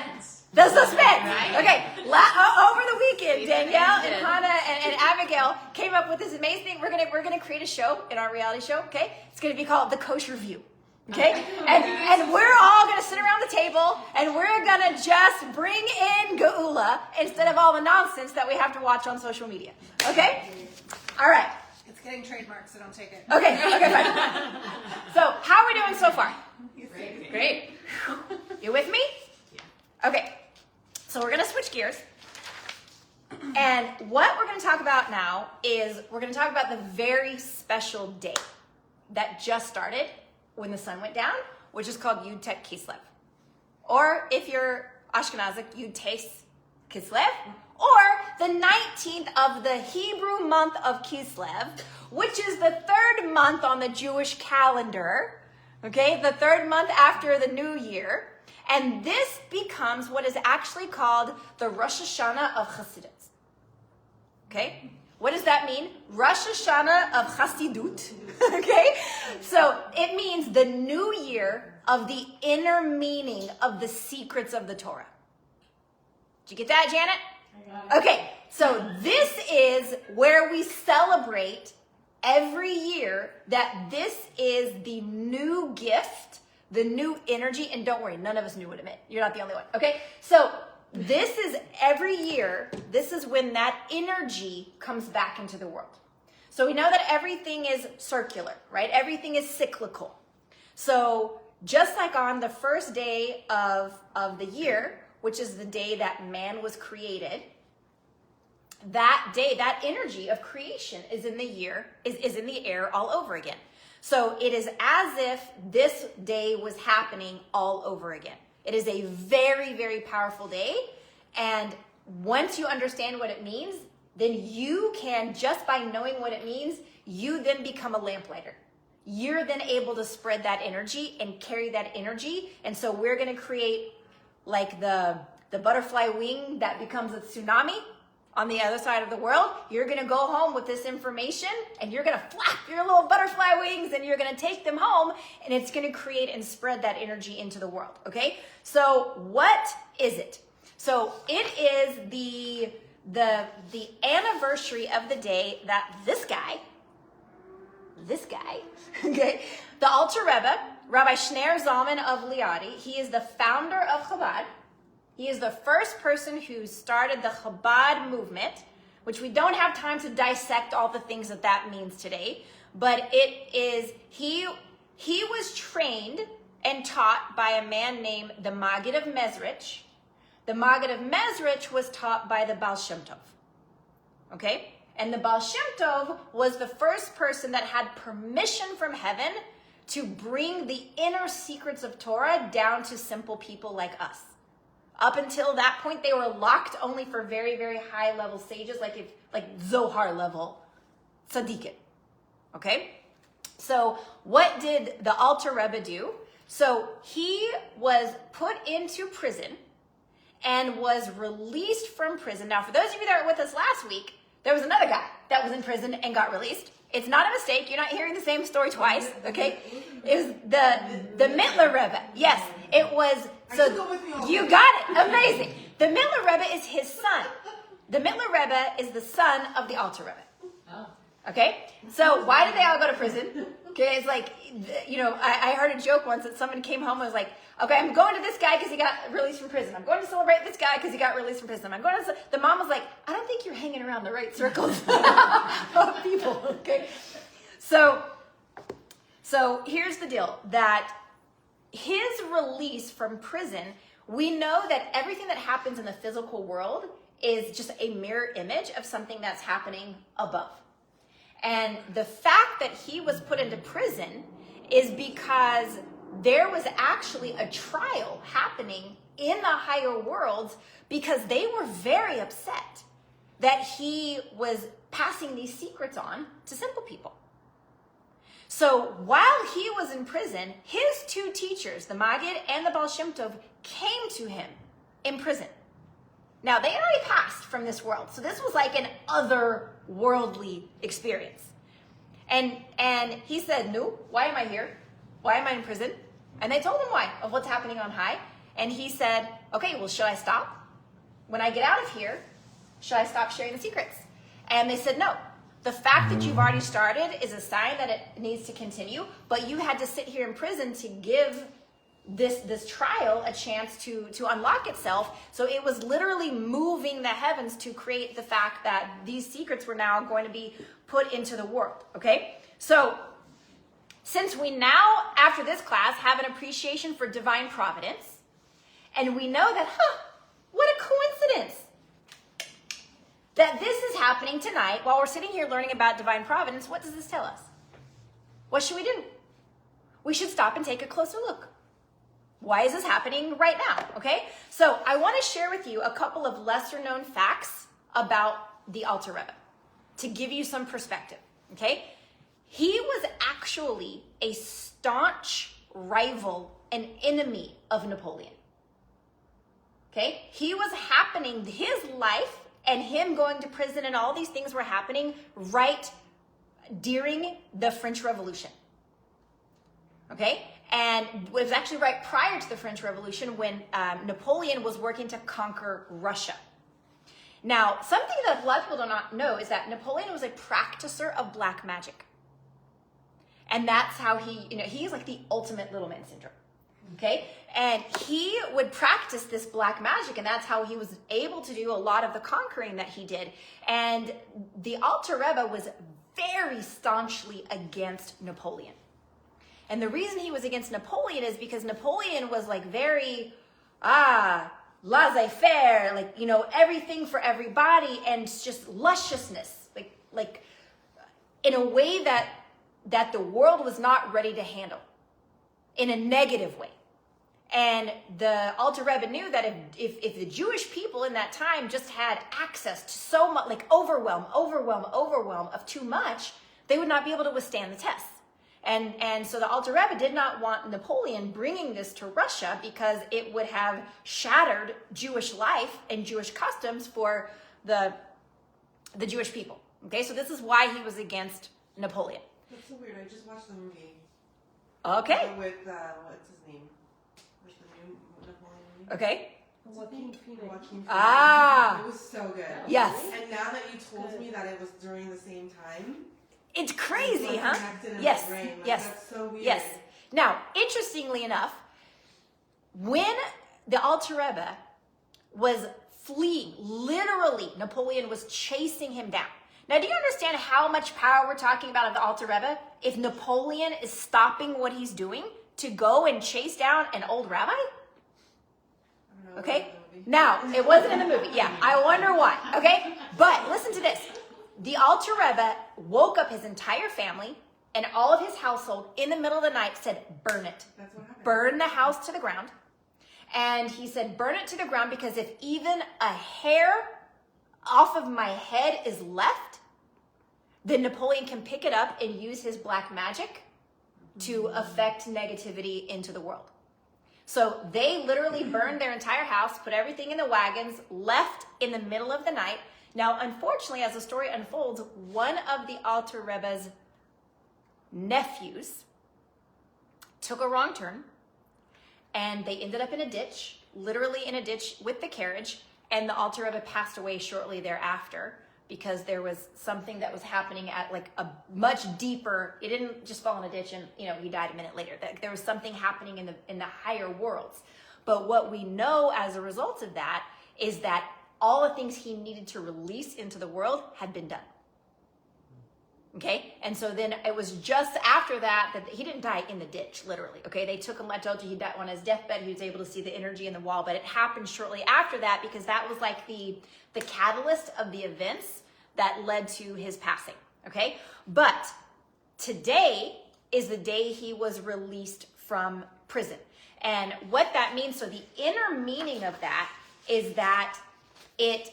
The suspense. Right. Okay. Over the weekend, Danielle and Hannah and Abigail came up with this amazing thing. We're gonna create a show in our reality show. Okay. It's gonna be called The Kosher View. Okay. And we're all gonna sit around the table and we're gonna just bring in Geula instead of all the nonsense that we have to watch on social media. Okay. All right. It's getting trademarked, so don't take it. Okay, fine. So, how are we doing so far? Great. You with me? Yeah. Okay, so we're going to switch gears. And what we're going to talk about now is we're going to talk about the very special day that just started when the sun went down, which is called Yud Tet Kislev. Or if you're Ashkenazic, Yud Tes Kislev. Or the 19th of the Hebrew month of Kislev, which is the 3rd month on the Jewish calendar, okay, the 3rd month after the New Year. And this becomes what is actually called the Rosh Hashanah of Chassidus. Okay? What does that mean? Rosh Hashanah of Chassidut. Okay? So it means the new year of the inner meaning of the secrets of the Torah. Did you get that, Janet? Okay, so this is where we celebrate every year that this is the new gift, the new energy, and don't worry, none of us knew what it meant. You're not the only one, okay? So this is every year, this is when that energy comes back into the world. So we know that everything is circular, right? Everything is cyclical. So just like on the first day of the year, which is the day that man was created, that day, that energy of creation is in the year, is in the air all over again. So it is as if this day was happening all over again. It is a very, very powerful day. And once you understand what it means, then you can, just by knowing what it means, you then become a lamplighter. You're then able to spread that energy and carry that energy. And so we're going to create like the butterfly wing that becomes a tsunami on the other side of the world. You're going to go home with this information and you're going to flap your little butterfly wings and you're going to take them home, and it's going to create and spread that energy into the world. Okay. So what is it? So it is the anniversary of the day that this guy, okay, the Alter Rebbe, Rabbi Shner Zalman of Liadi, he is the founder of Chabad. He is the first person who started the Chabad movement, which we don't have time to dissect all the things that means today, but it is, he was trained and taught by a man named the Maggid of Mezrich. The Maggid of Mezrich was taught by the Baal Shem Tov, okay? And the Baal Shem Tov was the first person that had permission from heaven to bring the inner secrets of Torah down to simple people like us. Up until that point, they were locked only for very, very high level sages, like Zohar level tzaddikim. Okay? So what did the Alter Rebbe do? So he was put into prison and was released from prison. Now, for those of you that were with us last week, there was another guy that was in prison and got released. It's not a mistake. You're not hearing the same story twice, okay? It was the Mittler Rebbe. Yes, it was. So you got it. Amazing. The Mittler Rebbe is his son. The Mittler Rebbe is the son of the Alter Rebbe. Okay? So why did they all go to prison? Okay, it's like, you know, I heard a joke once that someone came home and was like, okay, I'm going to this guy because he got released from prison. I'm going to celebrate this guy because he got released from prison. I'm going to, the mom was like, I don't think you're hanging around the right circles of people, okay? So here's the deal, that his release from prison, we know that everything that happens in the physical world is just a mirror image of something that's happening above. And the fact that he was put into prison is because there was actually a trial happening in the higher worlds, because they were very upset that he was passing these secrets on to simple people. So while he was in prison, his two teachers, the Maggid and the Baal Shem Tov, came to him in prison. Now, they had already passed from this world, so this was like an otherworldly experience. And he said, no, why am I here? Why am I in prison? And they told him why, of what's happening on high. And he said, okay, well, should I stop? When I get out of here, should I stop sharing the secrets? And they said, no. The fact that you've already started is a sign that it needs to continue, but you had to sit here in prison to give this trial a chance to unlock itself. So it was literally moving the heavens to create the fact that these secrets were now going to be put into the world, okay? So since we now, after this class, have an appreciation for divine providence, and we know that, what a coincidence that this is happening tonight while we're sitting here learning about divine providence, what does this tell us? What should we do? We should stop and take a closer look. Why is this happening right now? Okay, so I want to share with you a couple of lesser known facts about the Alter Rebbe to give you some perspective. Okay, he was actually a staunch rival and enemy of Napoleon. Okay, he was happening, his life and him going to prison and all these things were happening right during the French Revolution. Okay, and it was actually right prior to the French Revolution when Napoleon was working to conquer Russia. Now, something that a lot of people do not know is that Napoleon was a practicer of black magic. And that's how he's like the ultimate little man syndrome. Okay, and he would practice this black magic, and that's how he was able to do a lot of the conquering that he did. And the Alter Rebbe was very staunchly against Napoleon. And the reason he was against Napoleon is because Napoleon was like very, laissez-faire, like, you know, everything for everybody, and just lusciousness, like in a way that the world was not ready to handle, in a negative way. And the Alter Rebbe knew that if the Jewish people in that time just had access to so much, like overwhelm of too much, they would not be able to withstand the test. And so the Alter Rebbe did not want Napoleon bringing this to Russia, because it would have shattered Jewish life and Jewish customs for the Jewish people. Okay, so this is why he was against Napoleon. That's so weird. I just watched the movie. Okay. With, what's his name? What's the new Napoleon movie? Okay. Joaquin Phoenix. It was so good. Yes. And now that you told me that it was during the same time, It's crazy, it's like huh? connected in Yes. my brain. Like, Yes. That's so weird. Yes. Now, interestingly enough, when the Alter Rebbe was fleeing, literally, Napoleon was chasing him down. Now, do you understand how much power we're talking about of the Alter Rebbe? If Napoleon is stopping what he's doing to go and chase down an old rabbi? I don't know, Okay? the movie. Now, it wasn't in the movie. Yeah, I wonder why. Okay? But listen to this. The Alter Rebbe woke up his entire family and all of his household in the middle of the night, said, burn it. That's what happened. Burn the house to the ground. And he said, burn it to the ground, because if even a hair off of my head is left, then Napoleon can pick it up and use his black magic to affect negativity into the world. So they literally burned their entire house, put everything in the wagons, left in the middle of the night. Now, unfortunately, as the story unfolds, one of the Alter Rebbe's nephews took a wrong turn, and they ended up in a ditch, literally in a ditch with the carriage, and the Alter Rebbe passed away shortly thereafter, because there was something that was happening at like a much deeper, it didn't just fall in a ditch and, you know, he died a minute later. There was something happening in the higher worlds. But what we know as a result of that is that all the things he needed to release into the world had been done. Okay? And so then it was just after that he didn't die in the ditch, literally. Okay? They took him, I told you, he died on his deathbed. He was able to see the energy in the wall, but it happened shortly after that, because that was like the catalyst of the events that led to his passing. Okay? But today is the day he was released from prison. And what that means, so the inner meaning of that is that it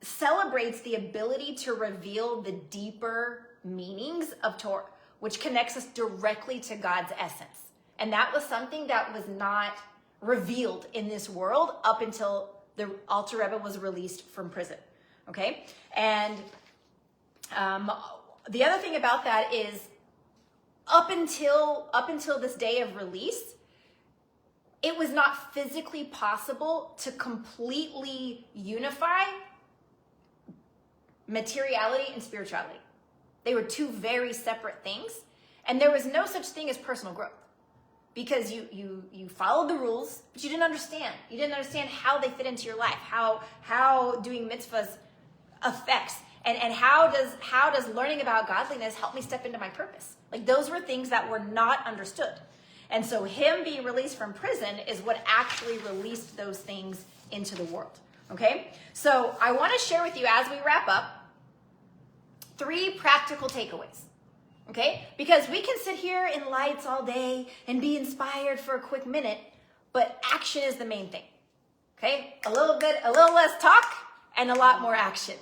celebrates the ability to reveal the deeper meanings of Torah, which connects us directly to God's essence. And that was something that was not revealed in this world up until the Alter Rebbe was released from prison. Okay? And the other thing about that is up until this day of release, it was not physically possible to completely unify materiality and spirituality. They were two very separate things, and there was no such thing as personal growth, because you followed the rules, but you didn't understand. You didn't understand how they fit into your life, how doing mitzvahs affects, and how does learning about godliness help me step into my purpose. Like, those were things that were not understood. And so him being released from prison is what actually released those things into the world. Okay? So I want to share with you, as we wrap up, 3 practical takeaways. Okay? Because we can sit here in lights all day and be inspired for a quick minute, but action is the main thing. Okay? A little less talk and a lot more action.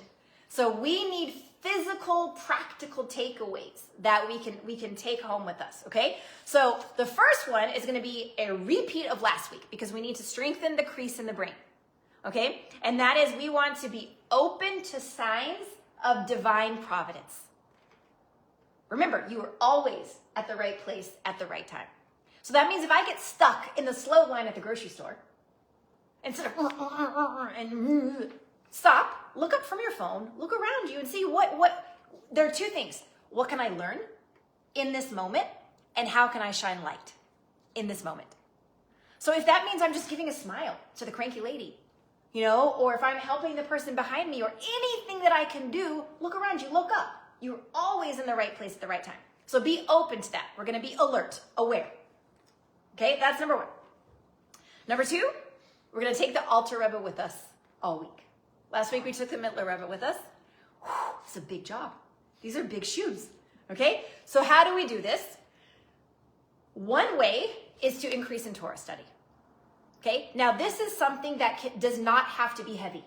So we need physical, practical takeaways that we can take home with us, okay? So the first one is going to be a repeat of last week, because we need to strengthen the crease in the brain, okay? And that is, we want to be open to signs of divine providence. Remember, you are always at the right place at the right time. So that means if I get stuck in the slow line at the grocery store, instead of and stop, look up from your phone, look around you and see what there are 2 things. What can I learn in this moment, and how can I shine light in this moment? So if that means I'm just giving a smile to the cranky lady, you know, or if I'm helping the person behind me, or anything that I can do, look around you, look up. You're always in the right place at the right time. So be open to that. We're going to be alert, aware. Okay, that's number one. Number two, we're going to take the Alter Rebbe with us all week. Last week we took the Mittler Rebbe with us. Whew, it's a big job. These are big shoes. Okay, so how do we do this? One way is to increase in Torah study. Okay, now this is something that does not have to be heavy.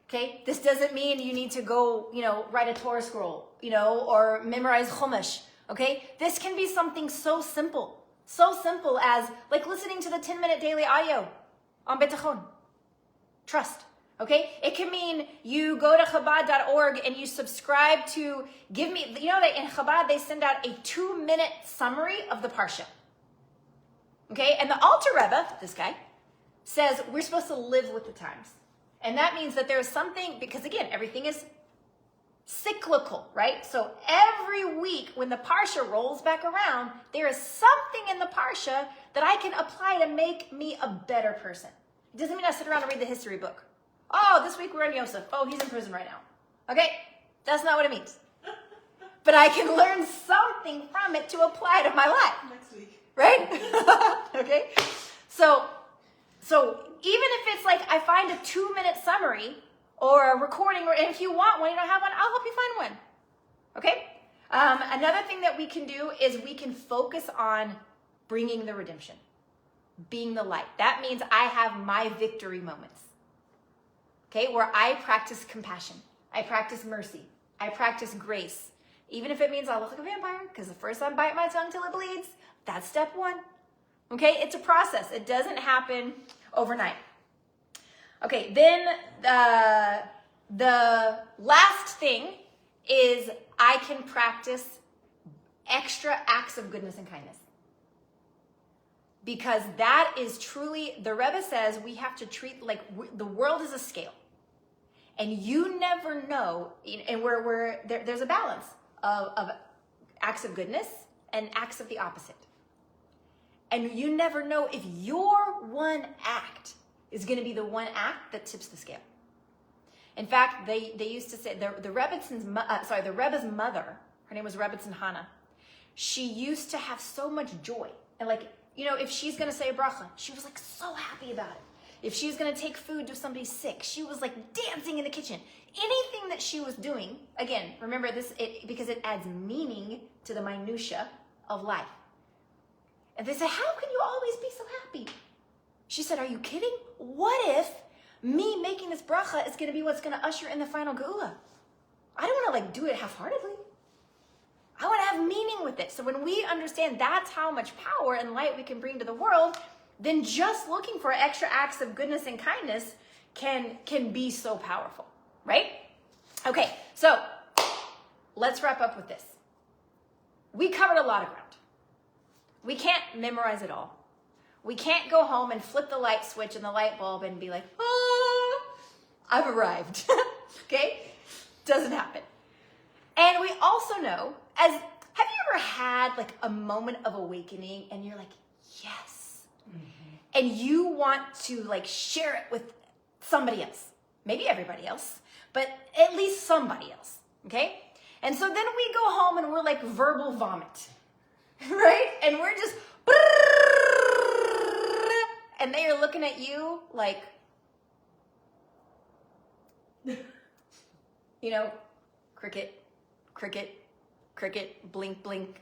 Okay, this doesn't mean you need to go, write a Torah scroll, or memorize Chumash. Okay, this can be something so simple as like listening to the 10-minute daily audio on Betachon. Trust. Okay, it can mean you go to Chabad.org and you subscribe to that in Chabad they send out a 2-minute summary of the Parsha. Okay, and the Alter Rebbe, this guy, says we're supposed to live with the times. And that means that there is something, because again, everything is cyclical, right? So every week when the Parsha rolls back around, there is something in the Parsha that I can apply to make me a better person. It doesn't mean I sit around and read the history book. Oh, this week we're in Yosef. Oh, he's in prison right now. Okay, that's not what it means. But I can learn something from it to apply to my life. Next week. Right? Okay? So even if it's like I find a 2-minute summary or a recording, and if you want one, you don't have one, I'll help you find one. Okay? Another thing that we can do is we can focus on bringing the redemption, being the light. That means I have my victory moments. Okay? Where I practice compassion. I practice mercy. I practice grace. Even if it means I'll look like a vampire, because the first I bite my tongue till it bleeds, that's step one. Okay, it's a process. It doesn't happen overnight. Okay, then the last thing is I can practice extra acts of goodness and kindness. Because that is truly, the Rebbe says we have to treat the world is a scale. And you never know, and there's a balance of acts of goodness and acts of the opposite. And you never know if your one act is going to be the one act that tips the scale. In fact, they used to say, the Rebbe's mother, her name was Rebbetzin Hannah, she used to have so much joy. And if she's going to say a bracha, she was so happy about it. If she's going to take food to somebody sick, she was dancing in the kitchen. Anything that she was doing, again, remember this, because it adds meaning to the minutia of life. And they say, how can you always be so happy? She said, are you kidding? What if me making this bracha is going to be what's going to usher in the final geula? I don't want to do it half-heartedly. I want to have meaning with it. So when we understand that's how much power and light we can bring to the world, then just looking for extra acts of goodness and kindness can be so powerful, right? Okay, so let's wrap up with this. We covered a lot of ground. We can't memorize it all. We can't go home and flip the light switch and the light bulb and be like, I've arrived. Okay? Doesn't happen. And we also know, have you ever had a moment of awakening and you're like, yes. Mm-hmm. And you want to share it with somebody else. Maybe everybody else, but at least somebody else. Okay? And so then we go home and we're verbal vomit. Right? And we're just, and they are looking at you cricket, cricket, cricket, blink, blink,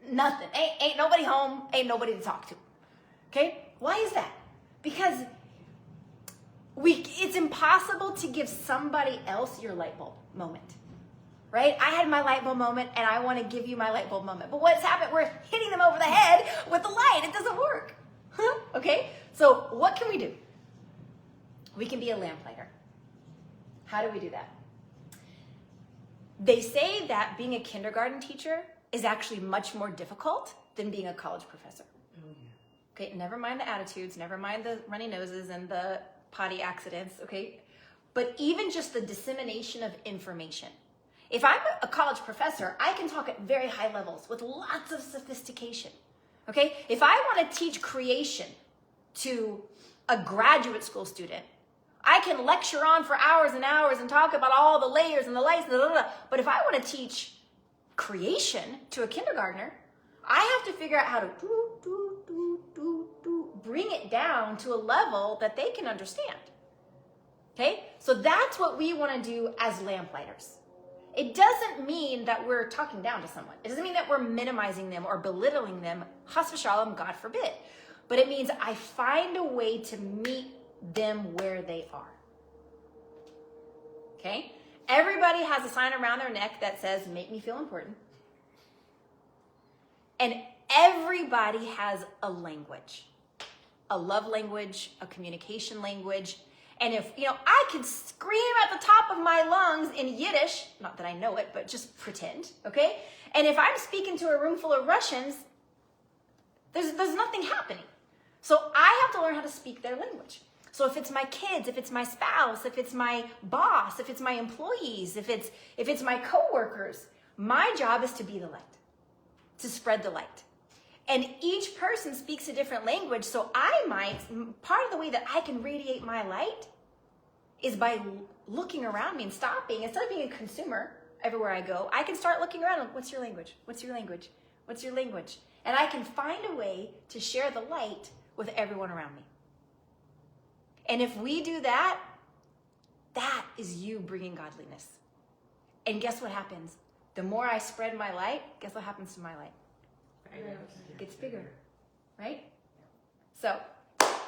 nothing. Ain't nobody home, ain't nobody to talk to. Okay? Why is that? Because it's impossible to give somebody else your light bulb moment. Right? I had my light bulb moment and I want to give you my light bulb moment. But what's happened? We're hitting them over the head with the light. It doesn't work. Okay? So what can we do? We can be a lamplighter. How do we do that? They say that being a kindergarten teacher is actually much more difficult than being a college professor. Oh, yeah. Okay, never mind the attitudes, never mind the runny noses and the potty accidents, okay? But even just the dissemination of information. If I'm a college professor, I can talk at very high levels with lots of sophistication, okay? If I want to teach creation to a graduate school student, I can lecture on for hours and hours and talk about all the layers and the lights, but if I want to teach creation to a kindergartner, I have to figure out how to bring it down to a level that they can understand. Okay? So that's what we want to do as lamplighters. It doesn't mean that we're talking down to someone. It doesn't mean that we're minimizing them or belittling them. Chas v'shalom, God forbid. But it means I find a way to meet them where they are. Okay? Everybody has a sign around their neck that says, make me feel important. And everybody has a language. A love language, a communication language. And if, I could scream at the top of my lungs in Yiddish, not that I know it, but just pretend, okay? And if I'm speaking to a room full of Russians, there's nothing happening. So I have to learn how to speak their language. So if it's my kids, if it's my spouse, if it's my boss, if it's my employees, if it's my coworkers, my job is to be the light, to spread the light. And each person speaks a different language, so part of the way that I can radiate my light is by looking around me and stopping. Instead of being a consumer everywhere I go, I can start looking around and, what's your language? What's your language? What's your language? And I can find a way to share the light with everyone around me. And if we do that, that is you bringing godliness. And guess what happens? The more I spread my light, guess what happens to my light? It gets bigger, right? So,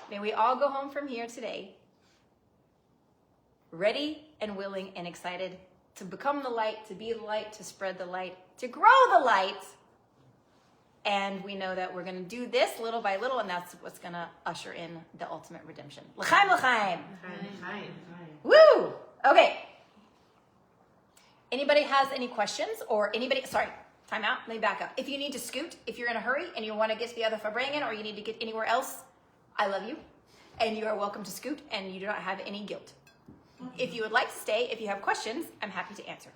may we all go home from here today ready and willing and excited to become the light, to be the light, to spread the light, to grow the light. And we know that we're going to do this little by little, and that's what's going to usher in the ultimate redemption. L'chaim, l'chaim. Woo! Okay. Anybody has any questions or time out, let me back up. If you need to scoot, if you're in a hurry and you want to get to the other Farbrengen or you need to get anywhere else, I love you. And you are welcome to scoot and you do not have any guilt. If you would like to stay, if you have questions, I'm happy to answer.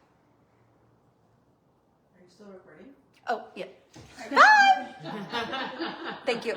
Are you still recording? Oh, yeah. Bye! Thank you.